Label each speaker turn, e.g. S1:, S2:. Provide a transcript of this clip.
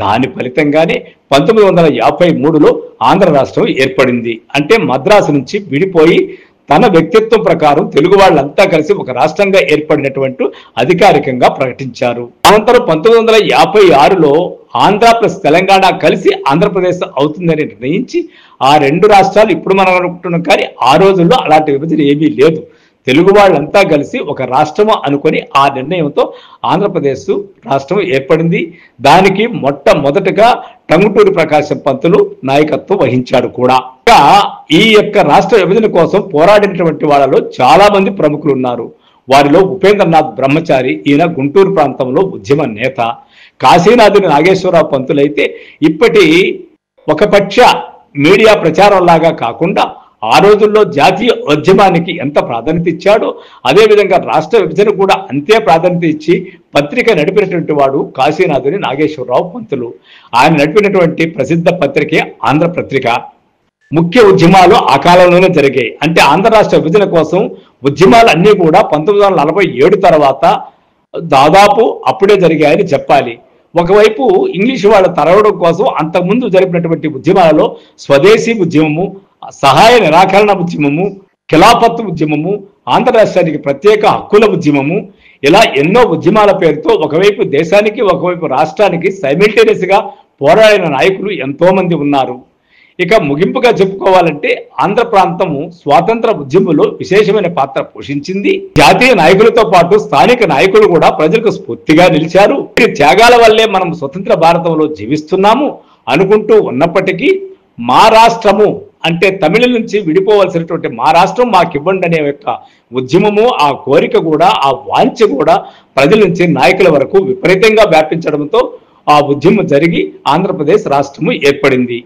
S1: దాని ఫలితంగానే 1953లో ఆంధ్ర రాష్ట్రం ఏర్పడింది. అంటే మద్రాసు నుంచి విడిపోయి తన వ్యక్తిత్వం ప్రకారం తెలుగు వాళ్ళంతా కలిసి ఒక రాష్ట్రంగా ఏర్పడినటువంటి అధికారికంగా ప్రకటించారు. అనంతరం 1956లో ఆంధ్ర ప్లస్ తెలంగాణ కలిసి ఆంధ్రప్రదేశ్ అవుతుందని నిర్ణయించి ఆ రెండు రాష్ట్రాలు ఇప్పుడు మనం అనుకుంటున్నాం, కానీ ఆ రోజుల్లో అలాంటి విభజన ఏమీ లేదు. తెలుగు వాళ్ళంతా కలిసి ఒక రాష్ట్రము అనుకొని ఆ నిర్ణయంతో ఆంధ్రప్రదేశ్ రాష్ట్రం ఏర్పడింది. దానికి మొట్టమొదటగా టంగుటూరి ప్రకాశం పంతులు నాయకత్వం వహించాడు కూడా. ఈ యొక్క రాష్ట్ర విభజన కోసం పోరాడినటువంటి వాళ్ళలో చాలా మంది ప్రముఖులు ఉన్నారు. వారిలో ఉపేంద్రనాథ్ బ్రహ్మచారి, ఈయన గుంటూరు ప్రాంతంలో ఉద్యమ నేత. కాశీనాథుని నాగేశ్వరరావు పంతులైతే ఇప్పటి ఒక పక్ష మీడియా ప్రచారం లాగా కాకుండా ఆ రోజుల్లో జాతీయ ఉద్యమానికి ఎంత ప్రాధాన్యత ఇచ్చాడో అదేవిధంగా రాష్ట్ర విభజన కూడా అంతే ప్రాధాన్యత ఇచ్చి పత్రిక నడిపినటువంటి వాడు కాశీనాథుని నాగేశ్వరరావు పంతులు. ఆయన నడిపినటువంటి ప్రసిద్ధ పత్రికే ఆంధ్రపత్రిక. ముఖ్య ఉద్యమాలు ఆ కాలంలోనే జరిగాయి. అంటే ఆంధ్ర రాష్ట్ర విభజన కోసం ఉద్యమాలు అన్నీ కూడా 1947 తర్వాత దాదాపు అప్పుడే జరిగాయని చెప్పాలి. ఒకవైపు ఇంగ్లీషు వాళ్ళ తరవడం కోసం అంతకుముందు జరిపినటువంటి ఉద్యమాలలో స్వదేశీ ఉద్యమము, సహాయ నిరాకరణ ఉద్యమము, ఖిలాఫత్ ఉద్యమము, ఆంధ్ర రాష్ట్రానికి ప్రత్యేక హక్కుల ఉద్యమము, ఇలా ఎన్నో ఉద్యమాల పేరుతో ఒకవైపు దేశానికి ఒకవైపు రాష్ట్రానికి సైమిల్టేనియస్ గా పోరాడిన నాయకులు ఎంతో మంది ఉన్నారు. ఇక ముగింపుగా చెప్పుకోవాలంటే ఆంధ్ర ప్రాంతము స్వాతంత్ర ఉద్యమంలో విశేషమైన పాత్ర పోషించింది. జాతీయ నాయకులతో పాటు స్థానిక నాయకులు కూడా ప్రజలకు స్ఫూర్తిగా నిలిచారు. ఈ త్యాగాల వల్లే మనం స్వతంత్ర భారతంలో జీవిస్తున్నాము అనుకుంటూ ఉన్నప్పటికీ మా రాష్ట్రము అంటే తమిళ నుంచి విడిపోవలసినటువంటి మా రాష్ట్రం మాకివ్వండి అనే యొక్క ఉద్యమము, ఆ కోరిక కూడా, ఆ వాంఛ కూడా ప్రజల నుంచి నాయకుల వరకు విపరీతంగా వ్యాపించడంతో ఆ ఉద్యమం జరిగి ఆంధ్రప్రదేశ్ రాష్ట్రము ఏర్పడింది.